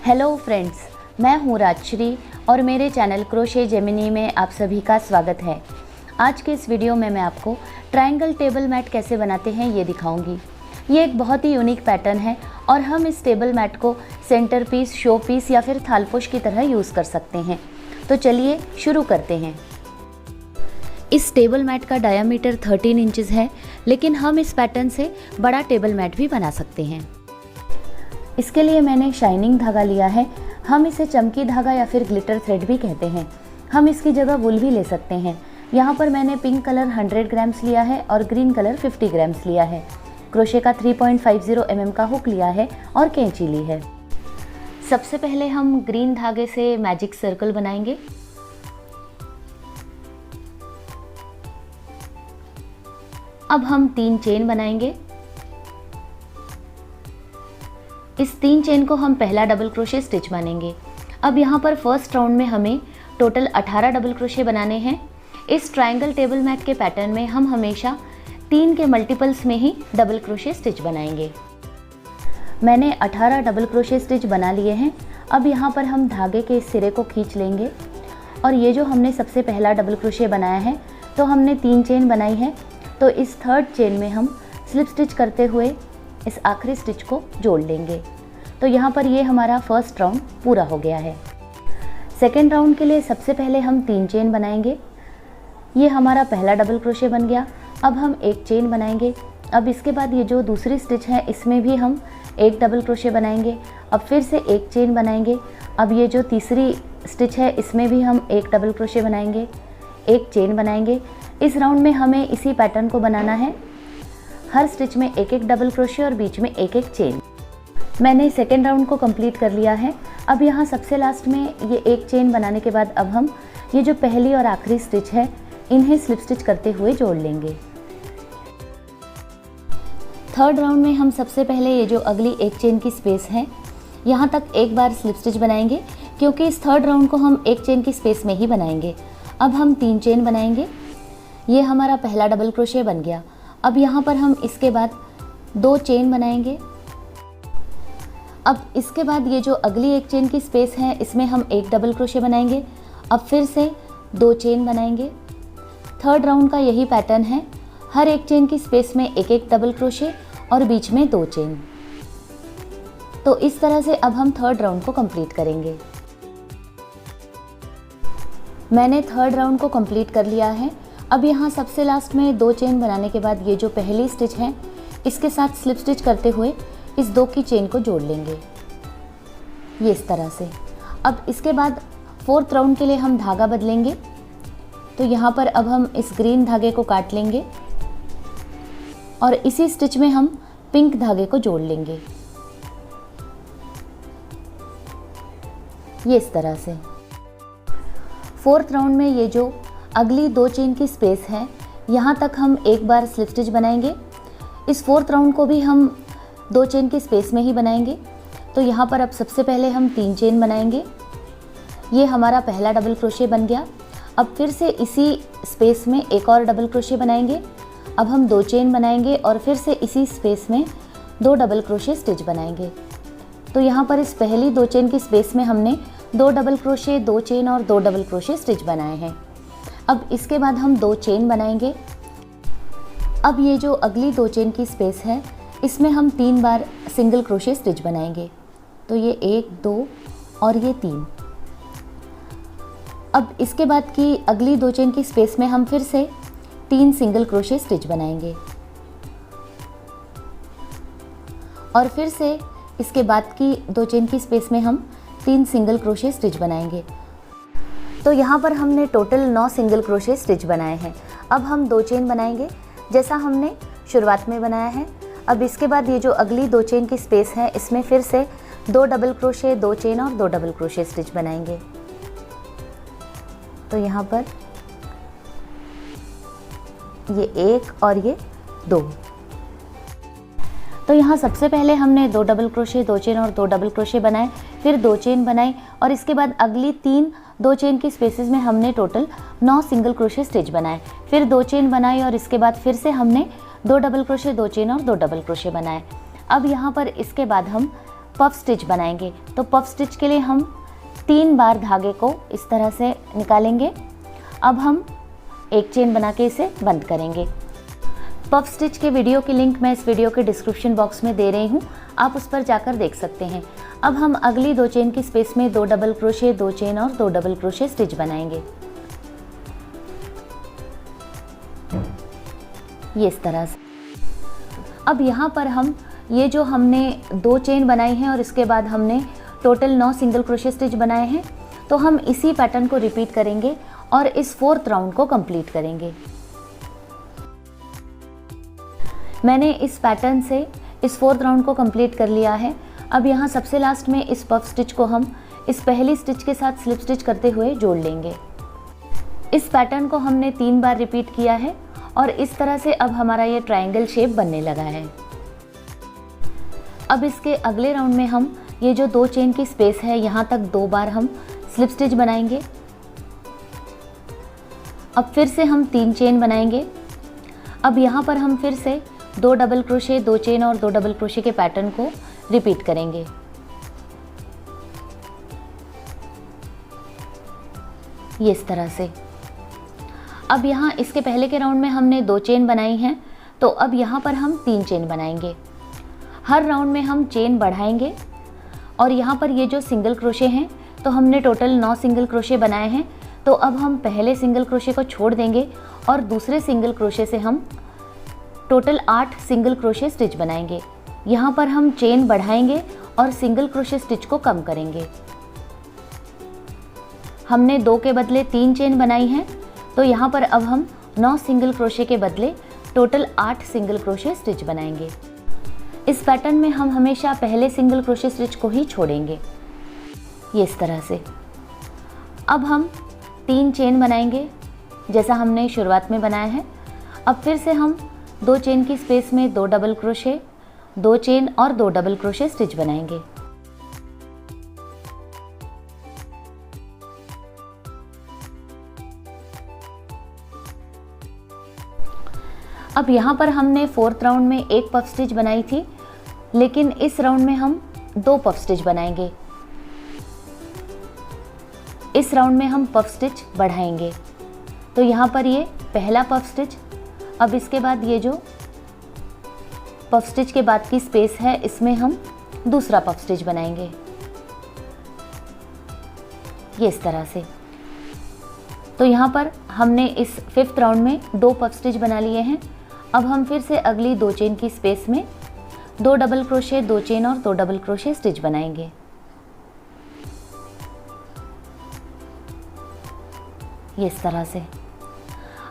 Hello friends, मैं हूँ राजश्री और मेरे चैनल क्रोशे जेमिनी में आप सभी का स्वागत है। आज के इस वीडियो में मैं आपको ट्रायंगल टेबल मैट कैसे बनाते हैं ये दिखाऊंगी। ये एक बहुत ही यूनिक पैटर्न है और हम इस टेबल मैट को सेंटर पीस, शो पीस या फिर थालपोश की तरह यूज़ कर सकते हैं। तो चलिए शुरू करते हैं। इस टेबल मैट का डायामीटर 13 इंचेस है, लेकिन हम इस पैटर्न से बड़ा टेबल मैट भी बना सकते हैं। इसके लिए मैंने शाइनिंग धागा लिया है। हम इसे चमकी धागा या फिर ग्लिटर थ्रेड भी कहते हैं। हम इसकी जगह वूल भी ले सकते हैं। यहाँ पर मैंने पिंक कलर 100 ग्राम्स लिया है और ग्रीन कलर 50 ग्राम्स लिया है। क्रोशे का 3.50 mm का हुक लिया है और कैंची ली है। सबसे पहले हम ग्रीन धागे से मैजिक सर्कल बनाएंगे। अब हम 3 चेन बनाएंगे। इस 3 चेन को हम पहला डबल क्रोशे स्टिच मानेंगे। अब यहाँ पर फर्स्ट राउंड में हमें टोटल 18 डबल क्रोशे बनाने हैं। इस ट्रायंगल टेबल मैट के पैटर्न में हम हमेशा 3 के मल्टीपल्स में ही डबल क्रोशे स्टिच बनाएंगे। मैंने 18 डबल क्रोशे स्टिच बना लिए हैं। अब यहाँ पर हम धागे के इस सिरे को खींच लेंगे और ये जो हमने सबसे पहला डबल क्रोशे बनाया है, तो हमने 3 चेन बनाई है, तो इस थर्ड चेन में हम स्लिप स्टिच करते हुए इस आखिरी स्टिच को जोड़ लेंगे। तो यहाँ पर ये हमारा फर्स्ट राउंड पूरा हो गया है। सेकेंड राउंड के लिए सबसे पहले हम 3 चेन बनाएंगे। ये हमारा पहला डबल क्रोशे बन गया। अब हम 1 चेन बनाएंगे। अब इसके बाद ये जो दूसरी स्टिच है, इसमें भी हम 1 डबल क्रोशे बनाएंगे। अब फिर से 1 चेन बनाएंगे। अब ये जो तीसरी स्टिच है, इसमें भी हम 1 डबल क्रोशे बनाएंगे, 1 चेन बनाएंगे। इस राउंड में हमें इसी पैटर्न को बनाना है। हर स्टिच में 1-1 डबल क्रोशे और बीच में 1-1 चेन। मैंने सेकेंड राउंड को कंप्लीट कर लिया है। अब यहाँ सबसे लास्ट में ये 1 चेन बनाने के बाद अब हम ये जो पहली और आखिरी स्टिच है, इन्हें स्लिप स्टिच करते हुए जोड़ लेंगे। थर्ड राउंड में हम सबसे पहले ये जो अगली 1 चेन की स्पेस है, यहाँ तक एक बार स्लिप स्टिच बनाएंगे, क्योंकि इस थर्ड राउंड को हम 1 चेन की स्पेस में ही बनाएंगे। अब हम 3 चेन बनाएंगे। ये हमारा पहला डबल क्रोशे बन गया। अब यहाँ पर हम इसके बाद 2 चेन बनाएंगे। अब इसके बाद ये जो अगली 1 चेन की स्पेस है, इसमें हम 1 डबल क्रोशे बनाएंगे। अब फिर से 2 चेन बनाएंगे। थर्ड राउंड का यही पैटर्न है। हर 1 चेन की स्पेस में 1-1 डबल क्रोशे और बीच में 2 चेन। तो इस तरह से अब हम थर्ड राउंड को कंप्लीट करेंगे। मैंने थर्ड राउंड को कंप्लीट कर लिया है। अब यहाँ सबसे लास्ट में 2 चेन बनाने के बाद ये जो पहली स्टिच है, इसके साथ स्लिप स्टिच करते हुए इस 2 की चेन को जोड़ लेंगे, ये इस तरह से। अब इसके बाद फोर्थ राउंड के लिए हम धागा बदलेंगे। तो यहाँ पर अब हम इस ग्रीन धागे को काट लेंगे और इसी स्टिच में हम पिंक धागे को जोड़ लेंगे, ये इस तरह से। फोर्थ राउंड में ये जो अगली 2 चेन की स्पेस है, यहाँ तक हम एक बार स्लिप स्टिच बनाएंगे। इस फोर्थ राउंड को भी हम 2 चेन की स्पेस में ही बनाएंगे। तो यहाँ पर अब सबसे पहले हम 3 चेन बनाएंगे। ये हमारा पहला डबल क्रोशे बन गया। अब फिर से इसी स्पेस में एक और डबल क्रोशे बनाएंगे। अब हम 2 चेन बनाएंगे और फिर से इसी स्पेस में 2 डबल क्रोशे स्टिच बनाएंगे। तो यहाँ पर इस पहली 2 चेन की स्पेस में हमने 2 डबल क्रोशे, 2 चेन और 2 डबल क्रोशे स्टिच बनाए हैं। अब इसके बाद हम 2 चेन बनाएंगे। अब ये जो अगली 2 चेन की स्पेस है, इसमें हम 3 बार सिंगल क्रोशे स्टिच बनाएंगे। तो ये 1, 2 और ये 3। अब इसके बाद की अगली 2 चेन की स्पेस में हम फिर से 3 सिंगल क्रोशे स्टिच बनाएंगे और फिर से इसके बाद की 2 चेन की स्पेस में हम 3 सिंगल क्रोशे स्टिच बनाएंगे। तो यहाँ पर हमने टोटल 9 सिंगल क्रोशे स्टिच बनाए हैं। अब हम 2 चेन बनाएंगे, जैसा हमने शुरुआत में बनाया है। अब इसके बाद ये जो अगली 2 चेन की स्पेस है, इसमें फिर से 2 डबल क्रोशे, 2 चेन और 2 डबल क्रोशे स्टिच बनाएंगे। तो यहाँ पर ये 1 और ये 2। तो यहाँ सबसे पहले हमने 2 डबल क्रोशे, 2 चेन और 2 डबल क्रोशे बनाए, फिर 2 चेन बनाई और इसके बाद अगली 3 2 चेन की स्पेसेस में हमने टोटल 9 सिंगल क्रोशे स्टिच बनाए। फिर 2 चेन बनाई और इसके बाद फिर से हमने 2 डबल क्रोशे, 2 चेन और 2 डबल क्रोशे बनाए। अब यहाँ पर इसके बाद हम पफ स्टिच बनाएंगे। तो पफ स्टिच के लिए हम 3 बार धागे को इस तरह से निकालेंगे। अब हम एक चेन बना के इसे बंद करेंगे। पफ स्टिच के वीडियो की लिंक मैं इस वीडियो के डिस्क्रिप्शन बॉक्स में दे रही हूँ, आप उस पर जाकर देख सकते हैं। अब हम अगली 2 चेन की स्पेस में 2 डबल क्रोशे, 2 चेन और 2 डबल क्रोशे स्टिच बनाएंगे, ये इस तरह से। अब यहाँ पर हम ये जो हमने 2 चेन बनाई हैं और इसके बाद हमने टोटल 9 सिंगल क्रोशे स्टिच बनाए हैं, तो हम इसी पैटर्न को रिपीट करेंगे और इस 4th राउंड को कंप्लीट करेंगे। मैंने इस पैटर्न से इस 4th राउंड को कंप्लीट कर लिया है। अब यहाँ सबसे लास्ट में इस पफ स्टिच को हम इस पहली स्टिच के साथ स्लिप स्टिच करते हुए जोड़ लेंगे। इस पैटर्न को हमने 3 बार रिपीट किया है और इस तरह से अब हमारा ये ट्रायंगल शेप बनने लगा है। अब इसके अगले राउंड में हम ये जो 2 चेन की स्पेस है यहाँ तक 2 बार हम स्लिप स्टिच बनाएंगे। अब फिर से हम 3 चेन बनाएंगे। अब यहाँ पर हम फिर से 2 डबल क्रोशे, 2 चेन और 2 डबल क्रोशे के पैटर्न को रिपीट करेंगे। ये इस तरह से। अब यहाँ इसके पहले के राउंड में हमने 2 चेन बनाई हैं, तो अब यहाँ पर हम 3 चेन बनाएंगे। हर राउंड में हम चेन बढ़ाएंगे और यहाँ पर ये जो सिंगल क्रोशे हैं, तो हमने टोटल 9 सिंगल क्रोशे बनाए हैं। तो अब हम पहले सिंगल क्रोशे को छोड़ देंगे और दूसरे सिंगल क्रोशे से हम टोटल 8 सिंगल क्रोशे स्टिच बनाएंगे। यहाँ पर हम चेन बढ़ाएंगे और सिंगल क्रोशे स्टिच को कम करेंगे। हमने 2 के बदले 3 चेन बनाई हैं, तो यहाँ पर अब हम 9 सिंगल क्रोशे के बदले टोटल 8 सिंगल क्रोशे स्टिच बनाएंगे। इस पैटर्न में हम हमेशा पहले सिंगल क्रोशे स्टिच को ही छोड़ेंगे, ये इस तरह से। अब हम 3 चेन बनाएंगे जैसा हमने शुरुआत में बनाया है। अब फिर से हम 2 चेन की स्पेस में 2 डबल क्रोशे, 2 चेन और 2 डबल क्रोशे स्टिच बनाएंगे। अब यहाँ पर हमने 4th राउंड में 1 पफ स्टिच बनाई थी, लेकिन इस राउंड में हम 2 पफ स्टिच बनाएंगे। इस राउंड में हम पफ स्टिच बढ़ाएंगे। तो यहाँ पर ये पहला पफ स्टिच, अब इसके बाद ये जो पफ स्टिच के बाद की स्पेस है, इसमें हम दूसरा पफ स्टिच बनाएंगे, ये इस तरह से। तो यहाँ पर हमने इस 5th राउंड में 2 पफ स्टिच बना लिए हैं। अब हम फिर से अगली 2 चेन की स्पेस में 2 डबल क्रोशे, 2 चेन और 2 डबल क्रोशे स्टिच बनाएंगे, ये इस तरह से।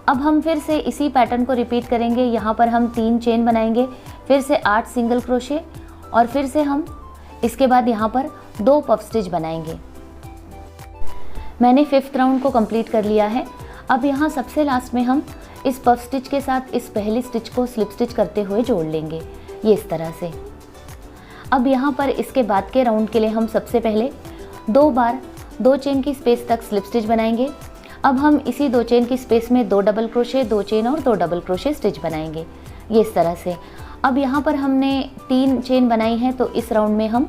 अब हम फिर से इसी पैटर्न को रिपीट करेंगे। यहाँ पर हम 3 चेन बनाएंगे, फिर से 8 सिंगल क्रोशे और फिर से हम इसके बाद यहाँ पर 2 पफ स्टिच बनाएंगे। मैंने 5th राउंड को कंप्लीट कर लिया है। अब यहाँ सबसे लास्ट में हम इस पफ स्टिच के साथ इस पहली स्टिच को स्लिप स्टिच करते हुए जोड़ लेंगे, ये इस तरह से। अब यहाँ पर इसके बाद के राउंड के लिए हम सबसे पहले 2 बार 2 चेन की स्पेस तक स्लिप स्टिच बनाएंगे। अब हम इसी 2 चेन की स्पेस में 2 डबल क्रोशे, 2 चेन और 2 डबल क्रोशे स्टिच बनाएंगे, ये इस तरह से। अब यहाँ पर हमने 3 चेन बनाई है, तो इस राउंड में हम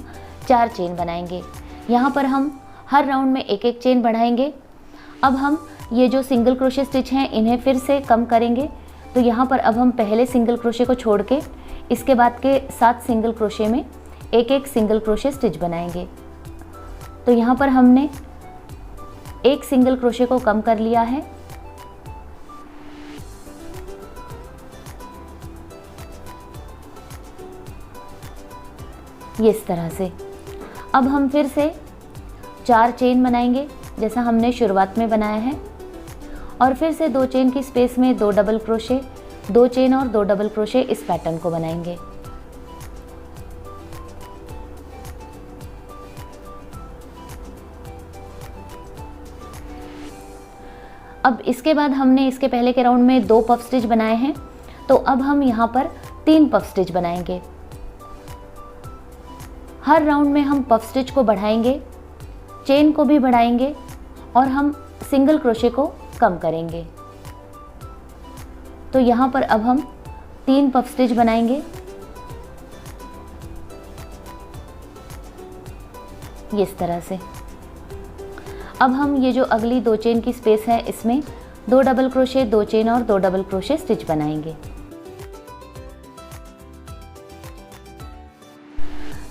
4 चेन बनाएंगे। यहाँ पर हम हर राउंड में 1-1 चेन बढ़ाएंगे। अब हम ये जो सिंगल क्रोशे स्टिच हैं, इन्हें फिर से कम करेंगे। तो यहाँ पर अब हम पहले सिंगल क्रोशे को छोड़ के इसके बाद के 7 सिंगल क्रोशे में 1-1 सिंगल क्रोशे स्टिच बनाएंगे। तो यहाँ पर हमने 1 सिंगल क्रोशे को कम कर लिया है। ये इस तरह से। अब हम फिर से 4 चेन बनाएंगे जैसा हमने शुरुआत में बनाया है और फिर से 2 चेन की स्पेस में 2 डबल क्रोशे, 2 चेन और 2 डबल क्रोशे इस पैटर्न को बनाएंगे। अब इसके बाद हमने इसके पहले के राउंड में 2 पफ स्टिच बनाए हैं, तो अब हम यहाँ पर 3 पफ स्टिच बनाएंगे। हर राउंड में हम पफ स्टिच को बढ़ाएंगे, चेन को भी बढ़ाएंगे और हम सिंगल क्रोशे को कम करेंगे। तो यहाँ पर अब हम 3 पफ स्टिच बनाएंगे। ये इस तरह से। अब हम ये जो अगली 2 चेन की स्पेस है इसमें 2 डबल क्रोशे, 2 चेन और 2 डबल क्रोशे स्टिच बनाएंगे।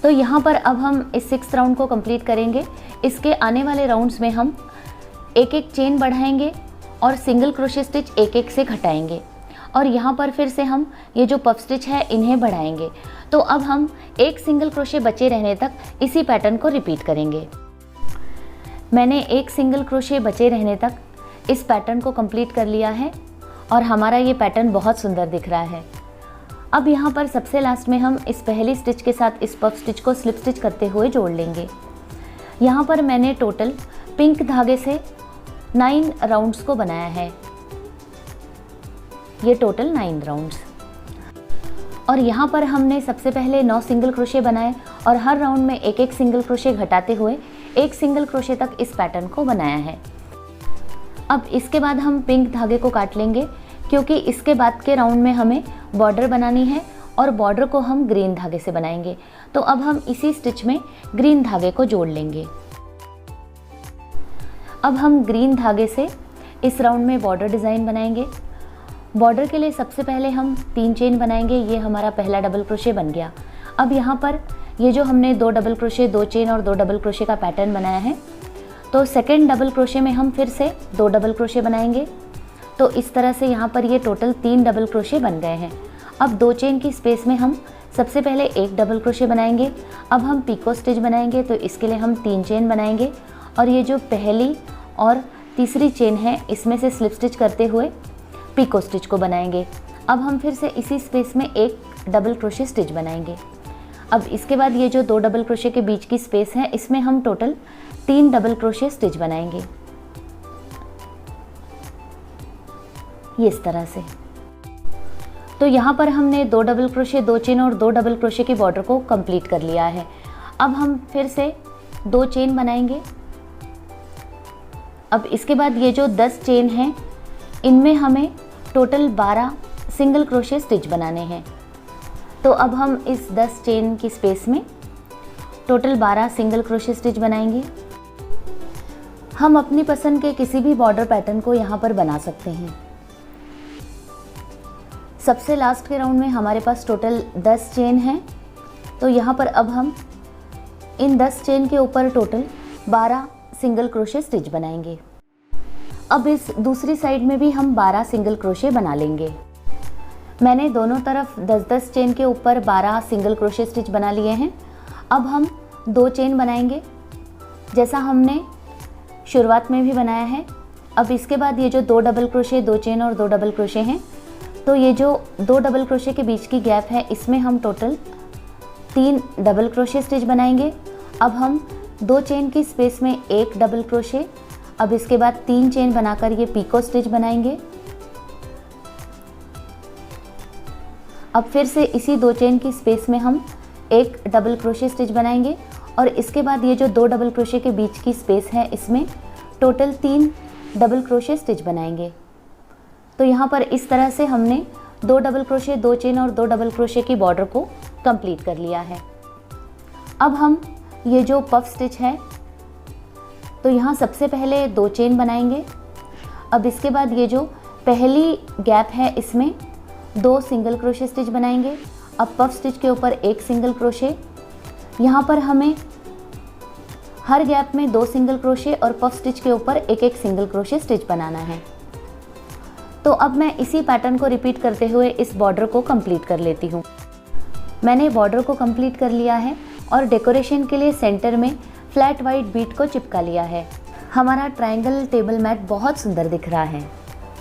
तो यहाँ पर अब हम इस 6th राउंड को कंप्लीट करेंगे। इसके आने वाले राउंड्स में हम एक एक चेन बढ़ाएंगे और सिंगल क्रोशे स्टिच एक एक से घटाएंगे, और यहाँ पर फिर से हम ये जो पफ स्टिच है इन्हें बढ़ाएंगे। तो अब हम एक सिंगल क्रोशे बचे रहने तक इसी पैटर्न को रिपीट करेंगे। मैंने एक सिंगल क्रोशे बचे रहने तक इस पैटर्न को कंप्लीट कर लिया है और हमारा ये पैटर्न बहुत सुंदर दिख रहा है। अब यहाँ पर सबसे लास्ट में हम इस पहली स्टिच के साथ इस पफ स्टिच को स्लिप स्टिच करते हुए जोड़ लेंगे। यहाँ पर मैंने टोटल पिंक धागे से 9 राउंड्स को बनाया है। ये टोटल 9 राउंड्स, और यहाँ पर हमने सबसे पहले 9 सिंगल क्रोशे बनाए और हर राउंड में एक एक सिंगल क्रोशे घटाते हुए एक सिंगल क्रोशे तक इस पैटर्न को बनाया है। अब इसके बाद हम पिंक धागे को काट लेंगे, क्योंकि इसके बाद के राउंड में हमें बॉर्डर बनानी है और बॉर्डर को हम ग्रीन धागे से बनाएंगे। तो अब हम इसी स्टिच में ग्रीन धागे को जोड़ लेंगे। अब हम ग्रीन धागे से इस राउंड में बॉर्डर डिज़ाइन बनाएंगे। बॉर्डर के लिए सबसे पहले हम 3 चेन बनाएंगे। ये हमारा पहला डबल क्रोशे बन गया। अब यहाँ पर ये जो हमने 2 डबल क्रोशे, 2 चेन और 2 डबल क्रोशे का पैटर्न बनाया है, तो सेकेंड डबल क्रोशे में हम फिर से 2 डबल क्रोशे बनाएंगे। तो इस तरह से यहाँ पर ये टोटल 3 डबल क्रोशे बन गए हैं। अब 2 चेन की स्पेस में हम सबसे पहले एक डबल क्रोशे बनाएंगे। अब हम पीको स्टिच बनाएंगे, तो इसके लिए हम 3 चेन बनाएंगे और ये जो पहली और तीसरी चेन है इसमें से स्लिप स्टिच करते हुए पीको स्टिच को बनाएंगे। अब हम फिर से इसी स्पेस में एक डबल क्रोशे स्टिच बनाएंगे। अब इसके बाद ये जो 2 डबल क्रोशे के बीच की स्पेस है इसमें हम टोटल 3 डबल क्रोशे स्टिच बनाएंगे, ये इस तरह से। तो यहाँ पर हमने 2 डबल क्रोशे, 2 चेन और 2 डबल क्रोशे की बॉर्डर को कंप्लीट कर लिया है। अब हम फिर से 2 चेन बनाएंगे। अब इसके बाद ये जो 10 चेन हैं इनमें हमें टोटल 12 सिंगल क्रोशे स्टिच बनाने हैं। तो अब हम इस 10 चेन की स्पेस में टोटल 12 सिंगल क्रोशे स्टिच बनाएंगे। हम अपनी पसंद के किसी भी बॉर्डर पैटर्न को यहाँ पर बना सकते हैं। सबसे लास्ट के राउंड में हमारे पास टोटल 10 चेन हैं। तो यहाँ पर अब हम इन 10 चेन के ऊपर टोटल 12 सिंगल क्रोशे स्टिच बनाएंगे। अब इस दूसरी साइड में भी हम 12 सिंगल क्रोशे बना लेंगे। मैंने दोनों तरफ 10-10 चेन के ऊपर 12 सिंगल क्रोशे स्टिच बना लिए हैं। अब हम 2 चेन बनाएंगे जैसा हमने शुरुआत में भी बनाया है। अब इसके बाद ये जो 2 डबल क्रोशे, 2 चेन और 2 डबल क्रोशे हैं, तो ये जो 2 डबल क्रोशे के बीच की गैप है इसमें हम टोटल 3 डबल क्रोशे स्टिच बनाएंगे। अब हम 2 चेन की स्पेस में एक डबल क्रोशे, अब इसके बाद 3 चेन बनाकर ये पीको स्टिच बनाएंगे। अब फिर से इसी 2 चेन की स्पेस में हम एक डबल क्रोशे स्टिच बनाएंगे और इसके बाद ये जो 2 डबल क्रोशे के बीच की स्पेस है इसमें टोटल 3 डबल क्रोशे स्टिच बनाएंगे। तो यहाँ पर इस तरह से हमने 2 डबल क्रोशे, 2 चेन और 2 डबल क्रोशे की बॉर्डर को कंप्लीट कर लिया है। अब हम ये जो पफ स्टिच है तो यहाँ सबसे पहले 2 चेन बनाएंगे। अब इसके बाद ये जो पहली गैप है इसमें 2 सिंगल क्रोशे स्टिच बनाएंगे। अब पफ स्टिच के ऊपर एक सिंगल क्रोशे। यहाँ पर हमें हर गैप में 2 सिंगल क्रोशे और पफ स्टिच के ऊपर एक एक सिंगल क्रोशे स्टिच बनाना है। तो अब मैं इसी पैटर्न को रिपीट करते हुए इस बॉर्डर को कंप्लीट कर लेती हूँ। मैंने बॉर्डर को कंप्लीट कर लिया है और डेकोरेशन के लिए सेंटर में फ्लैट वाइट बीट को चिपका लिया है। हमारा ट्रायंगल टेबल मैट बहुत सुंदर दिख रहा है।